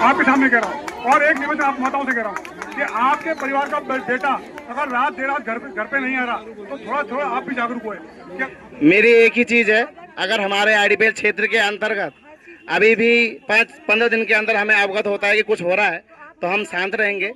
आपके सामने कह रहा हूँ। और एक निवेदन आप माताओं से कह रहा हूँ कि आपके परिवार का बेटा अगर रात देर रात घर पे नहीं आ रहा तो थोड़ा थोड़ा आप भी जागरूक हुए। मेरी एक ही चीज है, अगर हमारे आईडीपीएल क्षेत्र के अंतर्गत अभी भी 5-15 दिन के अंदर हमें अवगत होता है कि कुछ हो रहा है तो हम शांत रहेंगे।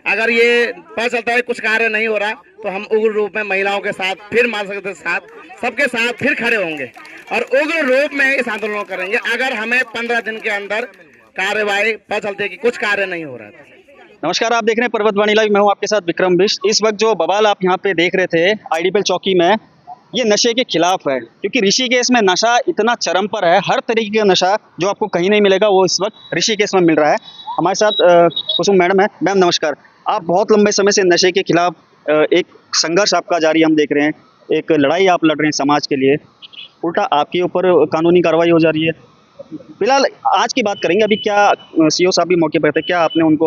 अगर ये पता चलता है कुछ कार्य नहीं हो रहा तो हम उग्र रूप में महिलाओं के साथ, फिर मानसिक के साथ, सबके साथ फिर खड़े होंगे और उग्र रूप में इस आंदोलन करेंगे। अगर हमें 15 दिन के अंदर कार्यवाही पता चलती है कि कुछ कार्य नहीं हो रहा है। नमस्कार, आप देख रहे हैं पर्वतवाणी लाइव। मैं हूं आपके साथ विक्रम बिष्ट। इस वक्त जो बवाल आप यहां पे देख रहे थे आईडीपीएल चौकी में, ये नशे के खिलाफ है, क्योंकि ऋषिकेश में नशा इतना चरम पर है। हर तरीके का नशा जो आपको कहीं नहीं मिलेगा वो इस वक्त ऋषिकेश में मिल रहा है। हमारे साथ कुसुम मैडम है। मैम नमस्कार। आप बहुत लंबे समय से नशे के खिलाफ एक संघर्ष आपका जारी हम देख रहे हैं, एक लड़ाई आप लड़ रहे हैं समाज के लिए। उल्टा आपके ऊपर कानूनी कार्रवाई हो जा रही है। फिलहाल आज की बात करेंगे। अभी क्या सीओ साहब भी मौके पर थे, क्या आपने उनको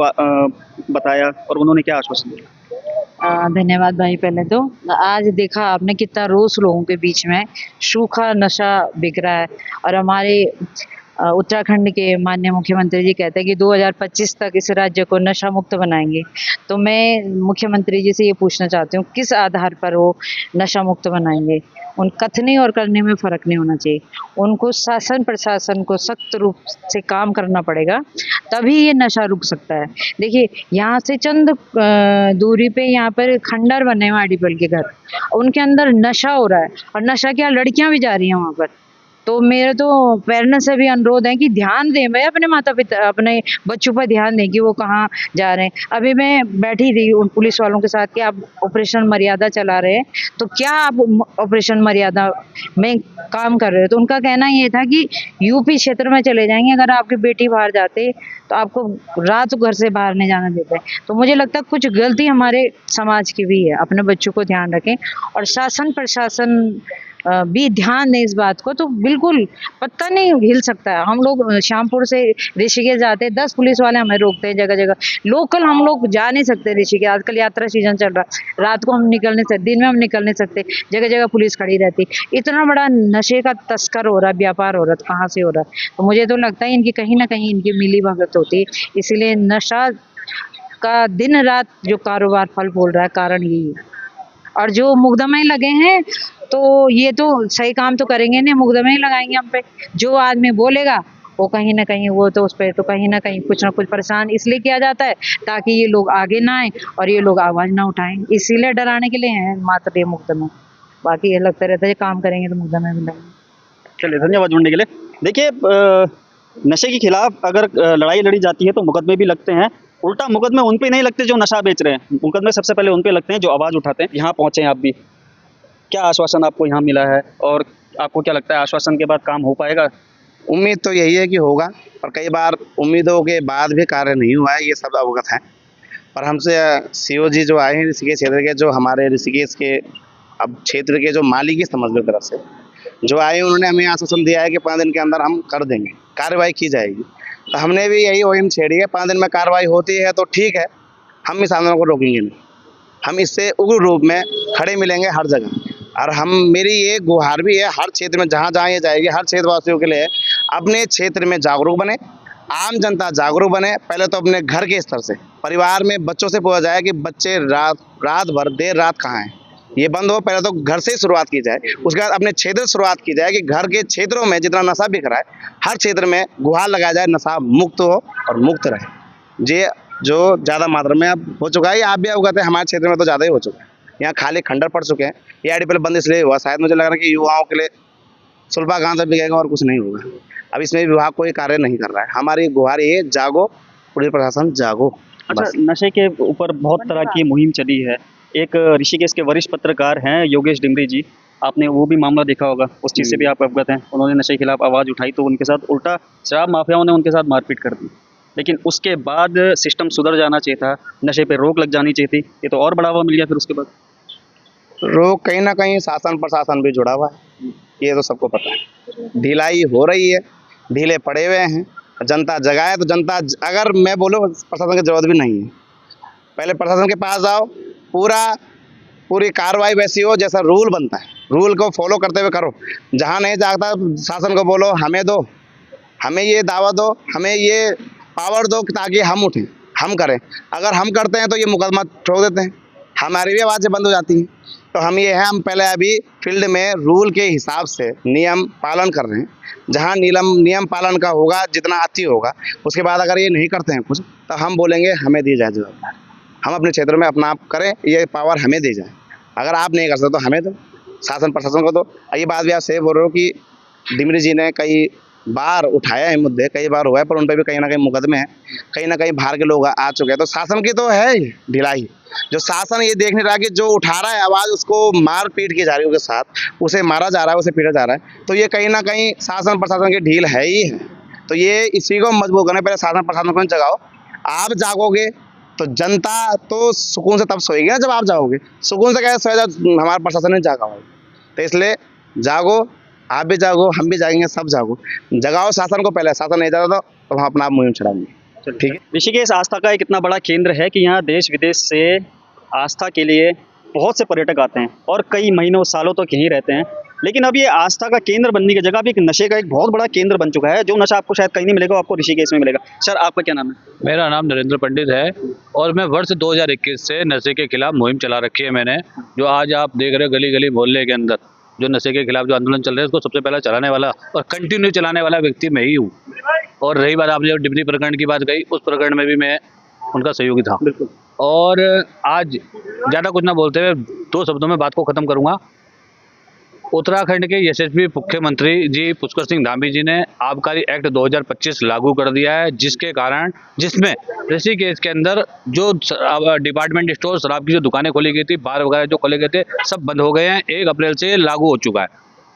बताया और उन्होंने क्या आश्वासन दिया? धन्यवाद भाई। पहले तो आज देखा आपने कितना रोष लोगों के बीच में सूखा नशा बिक रहा है और हमारे उत्तराखंड के माननीय मुख्यमंत्री जी कहते हैं कि 2025 तक इस राज्य को नशा मुक्त बनाएंगे। तो मैं मुख्यमंत्री जी से ये पूछना चाहती हूँ, किस आधार पर वो नशा मुक्त बनाएंगे? उन कथनी और करने में फ़र्क नहीं होना चाहिए। उनको शासन प्रशासन को सख्त रूप से काम करना पड़ेगा, तभी ये नशा रुक सकता है। देखिए यहाँ से चंद दूरी पे यहाँ पर खंडर बने हुए आईडीपीएल के घर, उनके अंदर नशा हो रहा है और नशा क्या लड़कियां भी जा रही हैं वहाँ पर। तो मेरे तो पेरेंट्स से भी अनुरोध है कि ध्यान दें भाई, अपने माता पिता अपने बच्चों पर ध्यान दें कि वो कहाँ जा रहे हैं। अभी मैं बैठी थी उन पुलिस वालों के साथ कि आप ऑपरेशन मर्यादा चला रहे हैं, तो क्या आप ऑपरेशन मर्यादा में काम कर रहे हो? तो उनका कहना ये था कि यूपी क्षेत्र में चले जाएंगे, अगर आपकी बेटी बाहर जाते तो आपको रात को घर से बाहर नहीं जाना देते। तो मुझे लगता है कुछ गलती हमारे समाज की भी है। अपने बच्चों को ध्यान रखें और शासन प्रशासन भी ध्यान दें इस बात को, तो बिल्कुल पत्ता नहीं हिल सकता है। हम लोग श्यामपुर से ऋषिकेश जाते हैं, 10 पुलिस वाले हमें रोकते हैं जगह जगह। लोकल हम लोग जा नहीं सकते ऋषिकेश, आजकल यात्रा सीजन चल रहा है, रात को हम निकल नहीं सकते, दिन में हम निकल नहीं सकते, जगह जगह पुलिस खड़ी रहती। इतना बड़ा नशे का तस्कर हो रहा है, व्यापार हो रहा है, कहाँ से हो रहा है? तो मुझे तो लगता है इनकी कहीं ना कहीं इनकी मिली भगत होती है, इसीलिए नशा का दिन रात जो कारोबार फल फूल रहा है, कारण यही है। और जो मुकदमे लगे हैं तो ये तो सही काम तो करेंगे नहीं, मुकदमे ही लगाएंगे हम पे। जो आदमी बोलेगा वो कहीं ना कहीं वो तो उस पर तो कहीं ना कहीं कुछ ना कुछ परेशान इसलिए किया जाता है ताकि ये लोग आगे ना आए और ये लोग आवाज ना उठाएं, इसीलिए डराने के लिए हैं मात्र ये मुकदमे। बाकी ये लगता रहता है काम करेंगे तो मुकदमे भी लगेंगे। चलिए, धन्यवाद जुड़ने के लिए। देखिए, नशे के खिलाफ अगर लड़ाई लड़ी जाती है तो मुकदमे भी लगते हैं। उल्टा मुकदमे उन पे नहीं लगते जो नशा बेच रहे हैं, मुकदमे सबसे पहले उन पे लगते हैं जो आवाज़ उठाते हैं। यहाँ पहुँचे हैं आप भी, क्या आश्वासन आपको यहाँ मिला है और आपको क्या लगता है आश्वासन के बाद काम हो पाएगा? उम्मीद तो यही है कि होगा, पर कई बार उम्मीदों के बाद भी कार्य नहीं हुआ है, ये सब अवगत है। पर हमसे सीओ जी जो आए हैं ऋषिकेश क्षेत्र के, जो हमारे ऋषिकेश के अब क्षेत्र के जो मालिक है समझ लो तरफ से जो आए, उन्होंने हमें आश्वासन दिया है कि 5 दिन के अंदर हम कर देंगे, कार्रवाई की जाएगी। तो हमने भी यही ओहिम छेड़ी है, 5 दिन में कार्रवाई होती है तो ठीक है, हम इस आंदोलन को रोकेंगे नहीं। हम इससे उग्र रूप में खड़े मिलेंगे हर जगह। और मेरी ये गुहार भी है हर क्षेत्र में जहाँ जहाँ ये जाएगी, हर क्षेत्रवासियों के लिए अपने क्षेत्र में जागरूक बने, आम जनता जागरूक बने। पहले तो अपने घर के स्तर से, परिवार में बच्चों से पूछा जाए कि बच्चे रात भर देर रात कहाँ हैं, ये बंद हो। पहले तो घर से शुरुआत की जाए, उसके बाद अपने क्षेत्र से शुरुआत की जाए कि घर के क्षेत्रों में जितना नशा बिक रहा है हर क्षेत्र में गुहार लगाया जाए, नशा मुक्त हो और मुक्त रहे। ये जो ज़्यादा मात्रा में अब हो चुका है, आप भी अवगत है, हमारे क्षेत्र में तो ज़्यादा ही हो चुका है। यहाँ खाली खंडर पड़ चुके हैं। ये आईडीपीएल बंद इसलिए हुआ, शायद मुझे लग रहा है कि युवाओं के लिए सुल्फा गांव से बिकेगा और कुछ नहीं होगा। अब इसमें विभाग कोई कार्य नहीं कर रहा है। हमारी गुहार ये जागो, पुलिस प्रशासन जागो। अच्छा, नशे के ऊपर बहुत तरह की मुहिम चली है। एक ऋषिकेश के वरिष्ठ पत्रकार हैं योगेश डिमरी जी, आपने वो भी मामला देखा होगा, उस चीज़ से भी आप अवगत हैं। उन्होंने नशे के खिलाफ आवाज़ उठाई तो उनके साथ उल्टा शराब माफियाओं ने उनके साथ मारपीट कर दी। लेकिन उसके बाद सिस्टम सुधर जाना चाहिए था, नशे पे रोक लग जानी चाहिए थी। ये तो और बढ़ावा मिल गया फिर उसके बाद। रोक कहीं ना कहीं शासन प्रशासन भी जुड़ा हुआ है, ये तो सबको पता है। ढिलाई हो रही है, ढीले पड़े हुए हैं, जनता जगाए तो जनता, अगर मैं बोलूँ प्रशासन की जरूरत भी नहीं है। पहले प्रशासन के पास जाओ, पूरी कार्रवाई वैसी हो जैसा रूल बनता है, रूल को फॉलो करते हुए करो। जहाँ नहीं जागता शासन को बोलो हमें दो, हमें ये दावा दो, हमें ये पावर दो ताकि हम उठें, हम करें। अगर हम करते हैं तो ये मुकदमा ठोक देते हैं, हमारी भी आवाज़ें बंद हो जाती हैं। तो हम ये हैं, हम पहले अभी फील्ड में रूल के हिसाब से नियम पालन कर रहे हैं। जहाँ नियम पालन का होगा, जितना अच्छी होगा, उसके बाद अगर ये नहीं करते हैं कुछ, तो हम बोलेंगे हमें दी जाए जवाबदारी, हम अपने क्षेत्र में अपना आप करें, ये पावर हमें दी जाए। अगर आप नहीं कर सकते तो हमें दो, शासन प्रशासन को दो। ये बात भी आप सही बोल रहे हो कि डिमरी जी ने कई बार उठाया है मुद्दे, कई बार हुआ है, पर उन पर भी कहीं ना कहीं मुकदमे हैं, कहीं ना कहीं बाहर के लोग आ चुके हैं। तो शासन की तो है ही ढिलाई, जो शासन ये देख नहीं रहा कि जो उठा रहा है आवाज़ उसको मार पीट की जा रही है, उसके साथ उसे मारा जा रहा है, उसे पीटा जा रहा है। तो ये कहीं ना कहीं शासन प्रशासन की ढील है ही है। तो ये इसी को मजबूत करने, पहले शासन प्रशासन को जगाओ। आप जागोगे तो जनता तो सुकून से तब सोएगी ना, जब आप जाओगे। सुकून से कैसे सोएगा जब हमारा प्रशासन नहीं जागा होगा। तो इसलिए जागो, आप भी जागो, हम भी जाएंगे, सब जागो, जगाओ शासन को। पहले शासन नहीं जाता तो हम अपना मुहिम चलाएंगे। ठीक है। ऋषिकेश आस्था का एक इतना बड़ा केंद्र है कि यहाँ देश विदेश से आस्था के लिए बहुत से पर्यटक आते हैं और कई महीनों सालों तक यहीं रहते हैं। लेकिन अब ये आस्था का केंद्र बनने की जगह भी एक नशे का एक बहुत बड़ा केंद्र बन चुका है। जो नशा आपको शायद कहीं नहीं मिलेगा, आपको ऋषिकेश में मिलेगा। सर, आपका क्या नाम है? मेरा नाम नरेंद्र पंडित है और मैं वर्ष 2021 से नशे के खिलाफ मुहिम चला रखी है मैंने। जो आज आप देख रहे हो गली गली मोहल्ले के अंदर जो नशे के खिलाफ जो आंदोलन चल रहा है, उसको सबसे पहले चलाने वाला और कंटिन्यू चलाने वाला व्यक्ति मैं ही हूँ। और रही बात, आपने जो डिमरी प्रकरण की बात कही, उस प्रकरण में भी मैं उनका सहयोगी था। बिल्कुल। और आज ज़्यादा कुछ ना बोलते हुए 2 शब्दों में बात को ख़त्म करूँगा। उत्तराखंड के यशस्वी मुख्यमंत्री जी पुष्कर सिंह धामी जी ने आबकारी एक्ट 2025 लागू कर दिया है, जिसमें ऋषिकेश के अंदर जो डिपार्टमेंट स्टोर, शराब की जो दुकानें खोली गई थी, बार वगैरह जो खोले गए थे, सब बंद हो गए हैं। 1 अप्रैल से लागू हो चुका है।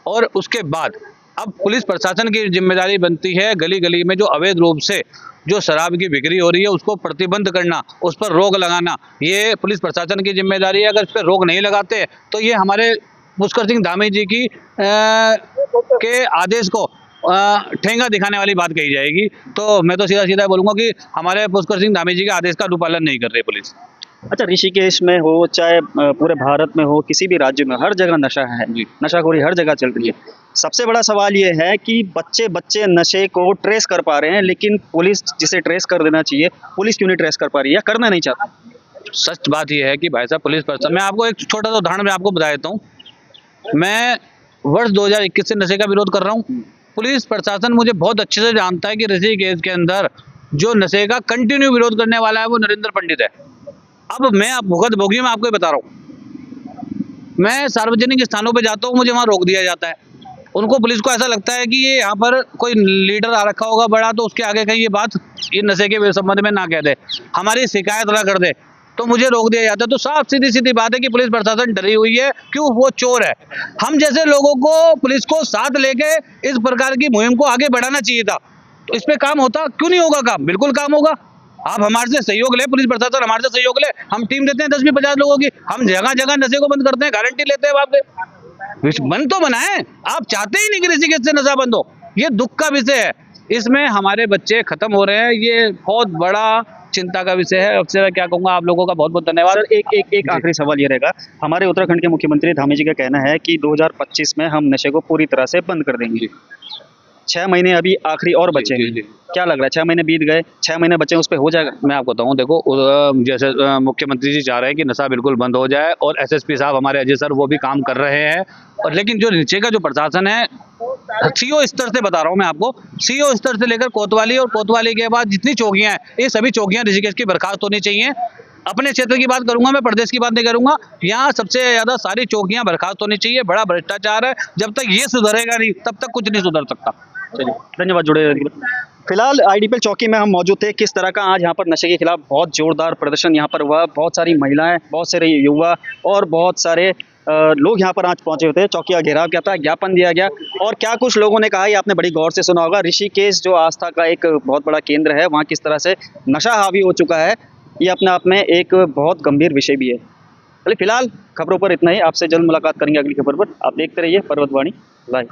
और उसके बाद अब पुलिस प्रशासन की जिम्मेदारी बनती है गली गली में जो अवैध रूप से जो शराब की बिक्री हो रही है उसको प्रतिबंध करना, उस पर रोक लगाना, ये पुलिस प्रशासन की जिम्मेदारी है। अगर इस पर रोक नहीं लगाते तो ये हमारे पुष्कर सिंह धामी जी की के आदेश को ठेंगा दिखाने वाली बात कही जाएगी। तो मैं तो सीधा सीधा बोलूँगा कि हमारे पुष्कर सिंह धामी जी के आदेश का अनुपालन नहीं कर रही पुलिस। अच्छा, ऋषिकेश में हो चाहे पूरे भारत में हो, किसी भी राज्य में, हर जगह नशा है, नशाखोरी हर जगह चल रही है। सबसे बड़ा सवाल ये है कि बच्चे नशे को ट्रेस कर पा रहे हैं, लेकिन पुलिस जिसे ट्रेस कर देना चाहिए, पुलिस क्यों नहीं ट्रेस कर पा रही है या करना नहीं चाहती? सच बात यह है कि भाई साहब, पुलिस प्रशासन, मैं आपको एक छोटा सा उदाहरण मैं आपको बता देता हूँ। मैं वर्ष 2021 से नशे का विरोध कर रहा हूँ। पुलिस प्रशासन मुझे बहुत अच्छे से जानता है कि ऋषिकेश के अंदर जो नशे का कंटिन्यू विरोध करने वाला है वो नरेंद्र पंडित है। अब मैं भुगत भोगी में आपको बता रहा हूँ, मैं सार्वजनिक स्थानों पे जाता हूँ, मुझे वहाँ रोक दिया जाता है। उनको, पुलिस को ऐसा लगता है कि ये यहाँ पर कोई लीडर आ रखा होगा बड़ा, तो उसके आगे कहीं ये नशे के संबंध में ना कह दे, हमारी शिकायत ना कर दे, तो मुझे रोक दिया जाता है। तो साफ सीधी बात है कि पुलिस प्रशासन डरी हुई है। क्यों? वो चोर है। हम जैसे लोगों को, पुलिस को साथ लेके इस प्रकार की मुहिम को आगे बढ़ाना चाहिए था। तो इस पे काम होता, क्यों नहीं होगा काम? बिल्कुल काम होगा। आप हमारे से सहयोग ले, पुलिस प्रशासन हमारे से सहयोग ले, हम टीम देते हैं 10-50 लोगों की, हम जगह जगह नशे को बंद करते हैं, गारंटी लेते हैं आपसे। बंद तो बनाए, आप चाहते ही नहीं कि ऋषिकेश से नशा बंद हो। ये दुख का विषय है, इसमें हमारे बच्चे खत्म हो रहे हैं, ये बहुत बड़ा चिंता का विषय है। अब से मैं क्या कहूँगा, आप लोगों का बहुत बहुत धन्यवाद। एक आखिरी सवाल ये रहेगा, हमारे उत्तराखंड के मुख्यमंत्री धामी जी का कहना है कि 2025 में हम नशे को पूरी तरह से बंद कर देंगे। 6 महीने अभी आखिरी और बचे हैं, क्या लग रहा है? 6 महीने बीत गए, 6 महीने बचे, उस पर हो जाएगा? मैं आपको बताऊं, देखो, जैसे मुख्यमंत्री जी चाह रहे हैं कि नशा बिल्कुल बंद हो जाए, और एसएसपी साहब हमारे अजय सर वो भी काम कर रहे हैं। और लेकिन जो नीचे का जो प्रशासन है, सीओ स्तर से बता रहा हूं मैं आपको, सीओ स्तर से लेकर कोतवाली, और कोतवाली के बाद जितनी चौकियां हैं, ये सभी चौकियां ऋषिकेश की बर्खास्त होनी चाहिए। अपने क्षेत्र की बात करूंगा मैं, प्रदेश की बात नहीं करूंगा। यहाँ सबसे ज्यादा सारी चौकियां बर्खास्त होनी चाहिए। बड़ा भ्रष्टाचार है, जब तक ये सुधरेगा नहीं तब तक कुछ नहीं सुधर सकता। चलिए, धन्यवाद जुड़े रहने के लिए। फिलहाल आईडीपीएल चौकी में हम मौजूद थे। किस तरह का आज यहाँ पर नशे के खिलाफ बहुत जोरदार प्रदर्शन यहाँ पर हुआ। बहुत सारी महिलाएं, बहुत सारे युवा और बहुत सारे लोग यहाँ पर आज पहुंचे हुए थे। चौकी का घेराव किया था, ज्ञापन दिया गया, और क्या कुछ लोगों ने कहा ये आपने बड़ी गौर से सुना होगा। ऋषिकेश जो आस्था का एक बहुत बड़ा केंद्र है, वहाँ किस तरह से नशा हावी हो चुका है, ये अपने आप में एक बहुत गंभीर विषय भी है। चलिए, फिलहाल खबरों पर इतना ही। आपसे जल्द मुलाकात करेंगे अगली खबर पर। आप देखते रहिए पर्वतवाणी लाइव।